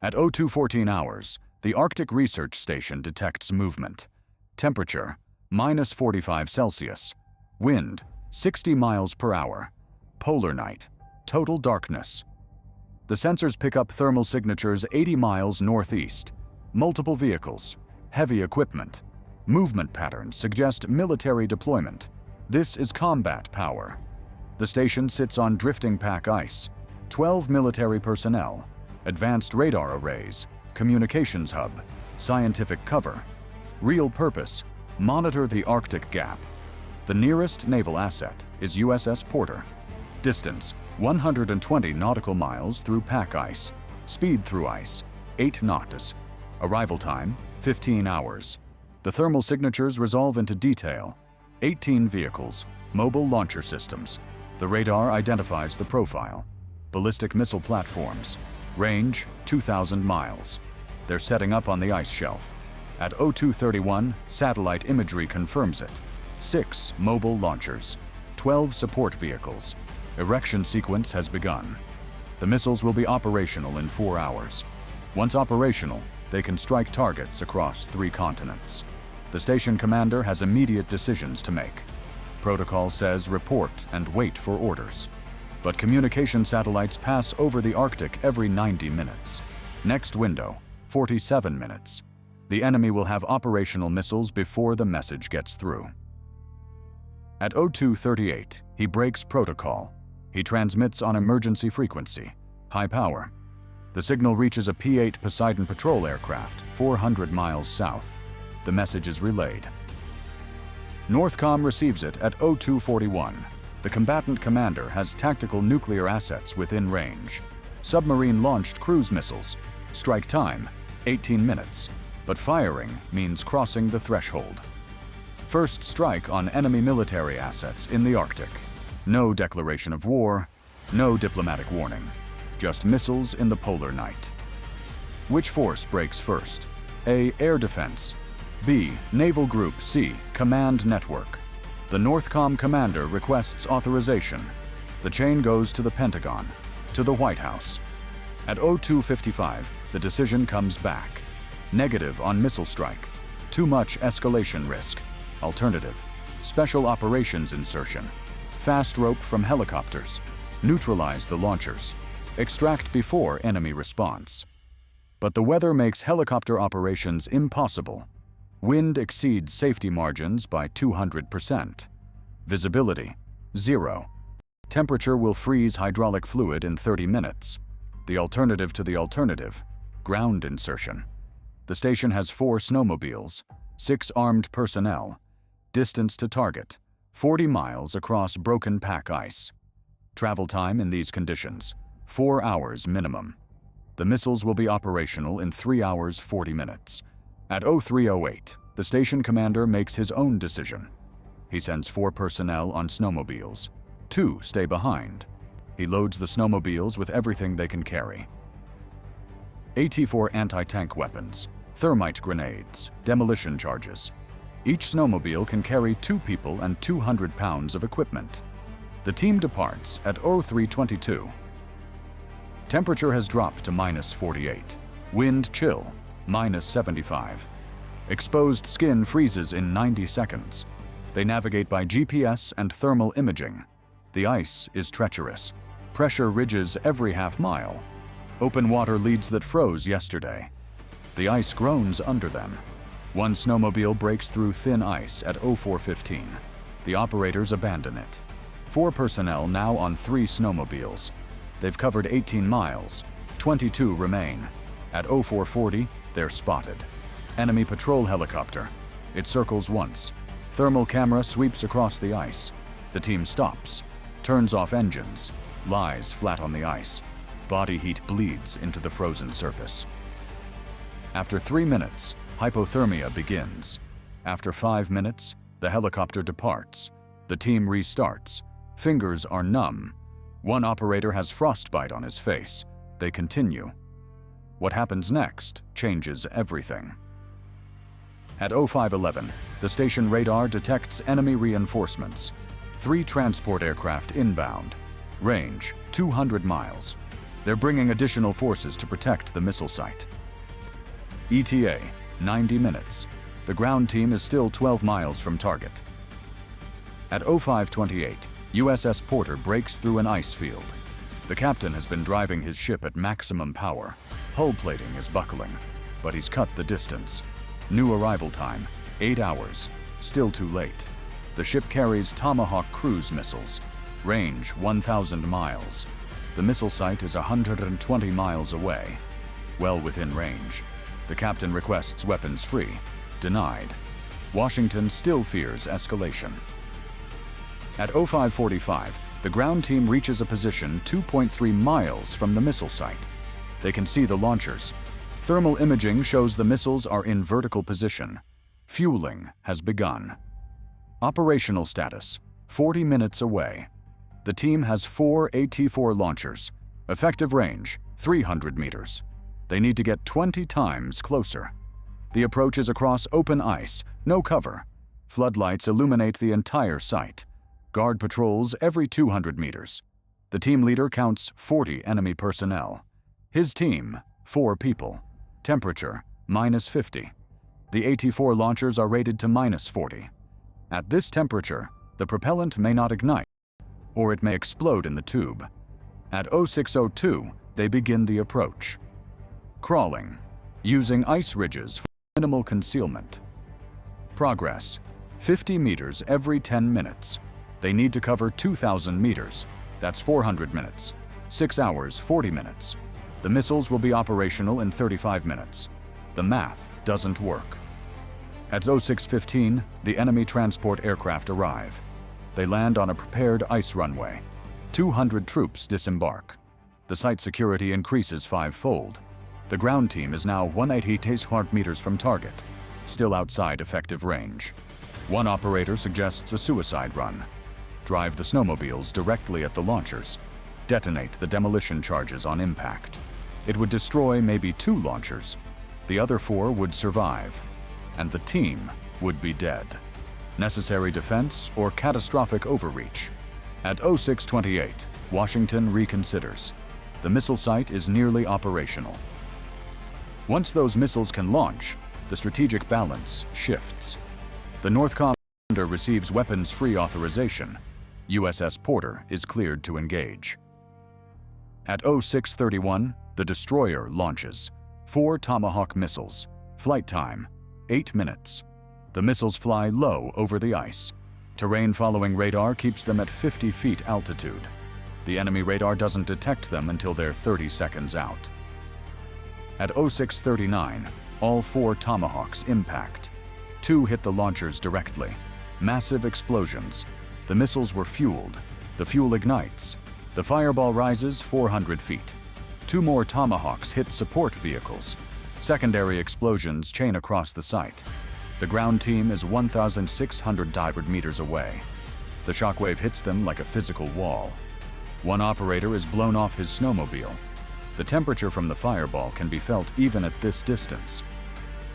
At 0214 hours, the Arctic Research Station detects movement. Temperature, -45°C. Wind, 60 miles per hour. Polar night. Total darkness. The sensors pick up thermal signatures 80 miles northeast. Multiple vehicles. Heavy equipment. Movement patterns suggest military deployment. This is combat power. The station sits on drifting pack ice. 12 military personnel. Advanced radar arrays. Communications hub. Scientific cover. Real purpose: monitor the Arctic Gap. The nearest naval asset is USS Porter. Distance: 120 nautical miles through pack ice. Speed through ice: 8 knots. Arrival time: 15 hours. The thermal signatures resolve into detail. 18 vehicles, mobile launcher systems. The radar identifies the profile. Ballistic missile platforms. Range: 2,000 miles. They're setting up on the ice shelf. At 0231, satellite imagery confirms it. 6 mobile launchers, 12 support vehicles. Erection sequence has begun. The missiles will be operational in 4 hours. Once operational, they can strike targets across 3 continents. The station commander has immediate decisions to make. Protocol says report and wait for orders. But communication satellites pass over the Arctic every 90 minutes. Next window, 47 minutes. The enemy will have operational missiles before the message gets through. At 0238, he breaks protocol. He transmits on emergency frequency, high power. The signal reaches a P-8 Poseidon patrol aircraft, 400 miles south. The message is relayed. Northcom receives it at 0241. The combatant commander has tactical nuclear assets within range. Submarine-launched cruise missiles. Strike time, 18 minutes. But firing means crossing the threshold. First strike on enemy military assets in the Arctic. No declaration of war, no diplomatic warning. Just missiles in the polar night. Which force breaks first? A. Air Defense. B. Naval Group C. Command Network. The Northcom commander requests authorization. The chain goes to the Pentagon, to the White House. At 0255, the decision comes back. Negative on missile strike. Too much escalation risk. Alternative: special operations insertion. Fast rope from helicopters. Neutralize the launchers. Extract before enemy response. But the weather makes helicopter operations impossible. Wind exceeds safety margins by 200%. Visibility: 0. Temperature will freeze hydraulic fluid in 30 minutes. The alternative to the alternative: ground insertion. The station has 4 snowmobiles, 6 armed personnel. Distance to target: 40 miles across broken pack ice. Travel time in these conditions: 4 hours minimum. The missiles will be operational in 3 hours 40 minutes. At 0308, the station commander makes his own decision. He sends 4 personnel on snowmobiles. 2 stay behind. He loads the snowmobiles with everything they can carry. AT-4 anti-tank weapons, thermite grenades, demolition charges. Each snowmobile can carry 2 people and 200 pounds of equipment. The team departs at 0322. Temperature has dropped to -48. Wind chill, -75. Exposed skin freezes in 90 seconds. They navigate by GPS and thermal imaging. The ice is treacherous. Pressure ridges every half mile. Open water leads that froze yesterday. The ice groans under them. One snowmobile breaks through thin ice at 0415. The operators abandon it. 4 personnel now on 3 snowmobiles. They've covered 18 miles. 22 remain. At 0440, they're spotted. Enemy patrol helicopter. It circles once. Thermal camera sweeps across the ice. The team stops, turns off engines, lies flat on the ice. Body heat bleeds into the frozen surface. After 3 minutes, hypothermia begins. After 5 minutes, the helicopter departs. The team restarts. Fingers are numb. One operator has frostbite on his face. They continue. What happens next changes everything. At 0511, the station radar detects enemy reinforcements. 3 transport aircraft inbound. Range: 200 miles. They're bringing additional forces to protect the missile site. ETA, 90 minutes. The ground team is still 12 miles from target. At 0528, USS Porter breaks through an ice field. The captain has been driving his ship at maximum power. Hull plating is buckling, but he's cut the distance. New arrival time, 8 hours. Still too late. The ship carries Tomahawk cruise missiles. Range, 1,000 miles. The missile site is 120 miles away. Well within range. The captain requests weapons free. Denied. Washington still fears escalation. At 0545, the ground team reaches a position 2.3 miles from the missile site. They can see the launchers. Thermal imaging shows the missiles are in vertical position. Fueling has begun. Operational status, 40 minutes away. The team has 4 AT-4 launchers. Effective range, 300 meters. They need to get 20 times closer. The approach is across open ice, no cover. Floodlights illuminate the entire site. Guard patrols every 200 meters. The team leader counts 40 enemy personnel. His team, 4 people. Temperature, -50. The AT-4 launchers are rated to -40. At this temperature, the propellant may not ignite, or it may explode in the tube. At 0602, they begin the approach. Crawling, using ice ridges for minimal concealment. Progress, 50 meters every 10 minutes. They need to cover 2,000 meters. That's 400 minutes. 6 hours, 40 minutes. The missiles will be operational in 35 minutes. The math doesn't work. At 0615, the enemy transport aircraft arrive. They land on a prepared ice runway. 200 troops disembark. The site security increases 5-fold. The ground team is now 180 meters from target, still outside effective range. One operator suggests a suicide run. Drive the snowmobiles directly at the launchers. Detonate the demolition charges on impact. It would destroy maybe 2 launchers. The other 4 would survive, and the team would be dead. Necessary defense or catastrophic overreach. At 0628, Washington reconsiders. The missile site is nearly operational. Once those missiles can launch, the strategic balance shifts. The North Commander receives weapons-free authorization. USS Porter is cleared to engage. At 0631, the destroyer launches. 4 Tomahawk missiles. Flight time, 8 minutes. The missiles fly low over the ice. Terrain following radar keeps them at 50 feet altitude. The enemy radar doesn't detect them until they're 30 seconds out. At 0639, all 4 Tomahawks impact. 2 hit the launchers directly. Massive explosions. The missiles were fueled. The fuel ignites. The fireball rises 400 feet. 2 more Tomahawks hit support vehicles. Secondary explosions chain across the site. The ground team is 1,600 meters away. The shockwave hits them like a physical wall. One operator is blown off his snowmobile. The temperature from the fireball can be felt even at this distance.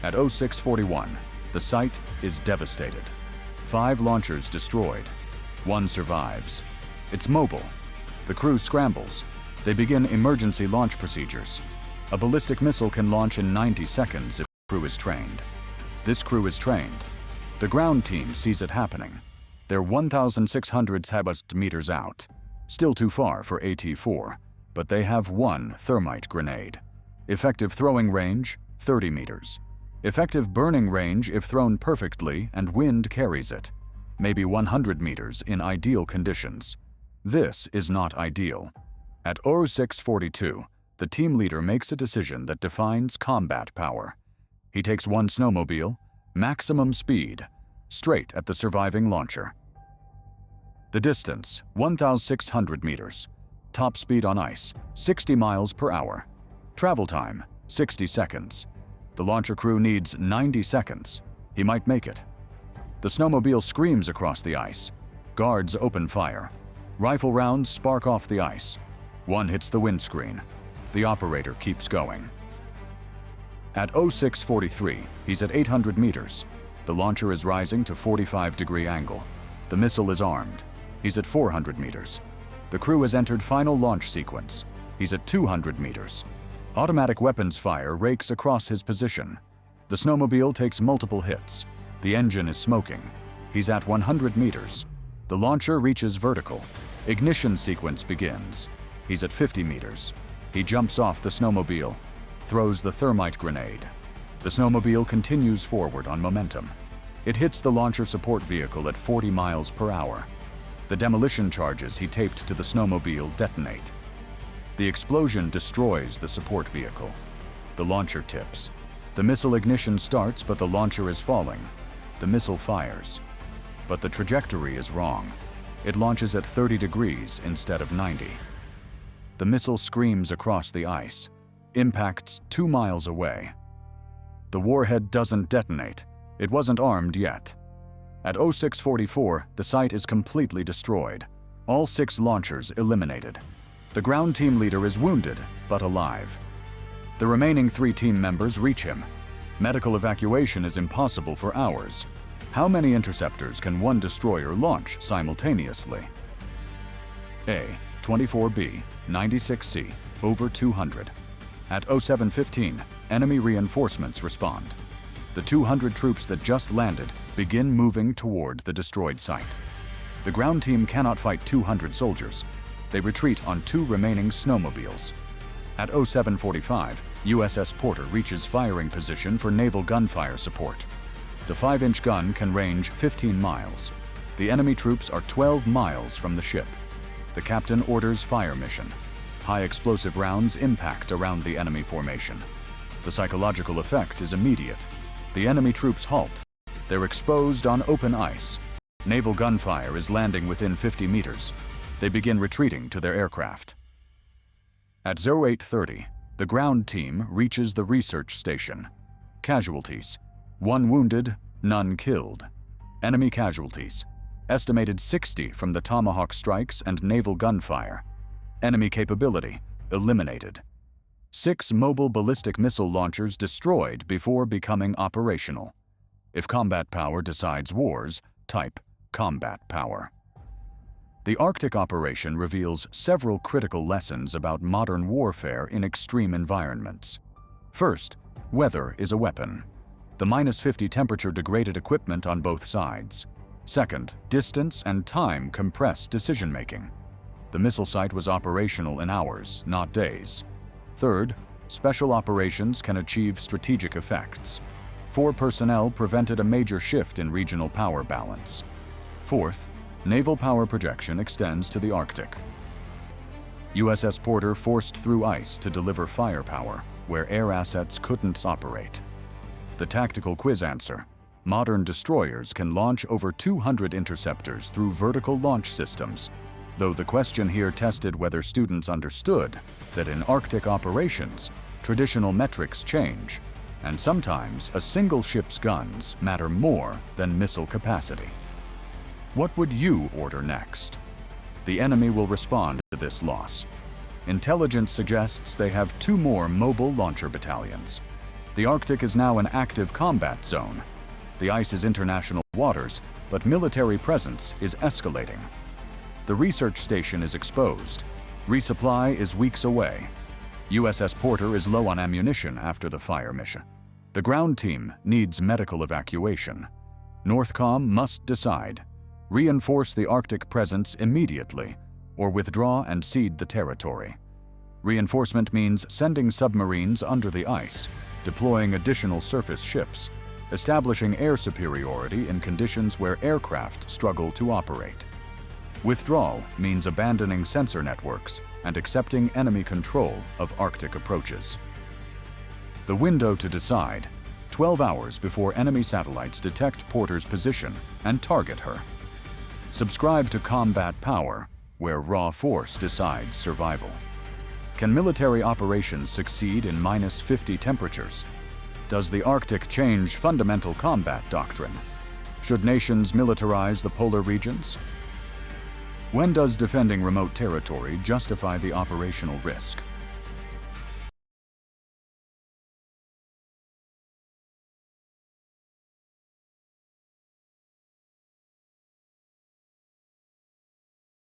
At 0641, the site is devastated. 5 launchers destroyed. 1 survives. It's mobile. The crew scrambles. They begin emergency launch procedures. A ballistic missile can launch in 90 seconds if the crew is trained. This crew is trained. The ground team sees it happening. They're 1,600 meters out. Still too far for AT-4, but they have 1 thermite grenade. Effective throwing range, 30 meters. Effective burning range if thrown perfectly and wind carries it. Maybe 100 meters in ideal conditions. This is not ideal. At 0642, the team leader makes a decision that defines combat power. He takes 1 snowmobile, maximum speed, straight at the surviving launcher. The distance, 1,600 meters. Top speed on ice, 60 miles per hour. Travel time, 60 seconds. The launcher crew needs 90 seconds. He might make it. The snowmobile screams across the ice. Guards open fire. Rifle rounds spark off the ice. 1 hits the windscreen. The operator keeps going. At 0643, he's at 800 meters. The launcher is rising to 45-degree angle. The missile is armed. He's at 400 meters. The crew has entered final launch sequence. He's at 200 meters. Automatic weapons fire rakes across his position. The snowmobile takes multiple hits. The engine is smoking. He's at 100 meters. The launcher reaches vertical. Ignition sequence begins. He's at 50 meters. He jumps off the snowmobile, throws the thermite grenade. The snowmobile continues forward on momentum. It hits the launcher support vehicle at 40 miles per hour. The demolition charges he taped to the snowmobile detonate. The explosion destroys the support vehicle. The launcher tips. The missile ignition starts, but the launcher is falling. The missile fires. But the trajectory is wrong. It launches at 30 degrees instead of 90. The missile screams across the ice, impacts 2 miles away. The warhead doesn't detonate. It wasn't armed yet. At 0644, the site is completely destroyed. All 6 launchers eliminated. The ground team leader is wounded, but alive. The remaining 3 team members reach him. Medical evacuation is impossible for hours. How many interceptors can one destroyer launch simultaneously? A. 24B, 96C, over 200. At 0715, enemy reinforcements respond. The 200 troops that just landed begin moving toward the destroyed site. The ground team cannot fight 200 soldiers. They retreat on 2 remaining snowmobiles. At 0745, USS Porter reaches firing position for naval gunfire support. The 5-inch gun can range 15 miles. The enemy troops are 12 miles from the ship. The captain orders fire mission. High explosive rounds impact around the enemy formation. The psychological effect is immediate. The enemy troops halt. They're exposed on open ice. Naval gunfire is landing within 50 meters. They begin retreating to their aircraft. At 0830, the ground team reaches the research station. Casualties: 1 wounded, none killed. Enemy casualties: estimated 60 from the Tomahawk strikes and naval gunfire. Enemy capability: eliminated. 6 mobile ballistic missile launchers destroyed before becoming operational. If combat power decides wars, type combat power. The Arctic operation reveals several critical lessons about modern warfare in extreme environments. First, weather is a weapon. The -50 temperature degraded equipment on both sides. Second, distance and time compress decision-making. The missile site was operational in hours, not days. Third, special operations can achieve strategic effects. 4 personnel prevented a major shift in regional power balance. Fourth, naval power projection extends to the Arctic. USS Porter forced through ice to deliver firepower where air assets couldn't operate. The tactical quiz answer: modern destroyers can launch over 200 interceptors through vertical launch systems, though the question here tested whether students understood that in Arctic operations, traditional metrics change, and sometimes a single ship's guns matter more than missile capacity. What would you order next? The enemy will respond to this loss. Intelligence suggests they have 2 more mobile launcher battalions. The Arctic is now an active combat zone. The ice is international waters, but military presence is escalating. The research station is exposed. Resupply is weeks away. USS Porter is low on ammunition after the fire mission. The ground team needs medical evacuation. Northcom must decide: reinforce the Arctic presence immediately, or withdraw and cede the territory. Reinforcement means sending submarines under the ice, deploying additional surface ships, establishing air superiority in conditions where aircraft struggle to operate. Withdrawal means abandoning sensor networks and accepting enemy control of Arctic approaches. The window to decide: 12 hours before enemy satellites detect Porter's position and target her. Subscribe to Combat Power, where raw force decides survival. Can military operations succeed in -50 temperatures? Does the Arctic change fundamental combat doctrine? Should nations militarize the polar regions? When does defending remote territory justify the operational risk?